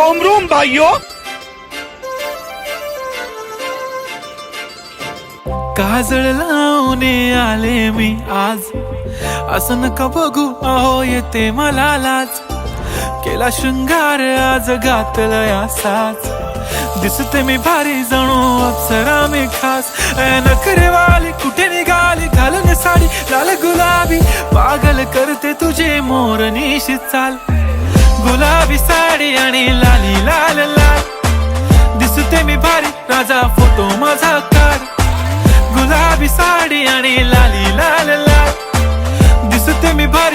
Rome Rome भाइयों। काजळ लावून आले मी आज, असं नका बघू अहो येते मला लाज. केला शृंगार आज घातलाय असाच, दिसते मी भारी जणू अप्सरा मी खास. नखरेवाली कुठे निघाली घालून साडी लाल गुलाबी, पागल करते तुझे मोरनीशी चाल. गुलाबी साडी आणि लाली लाल लाल, दिसते मी भारी राजा फोटो माझा काढ. गुलाबी साडी आणि लाली लाल लाल, दिसते मी भारी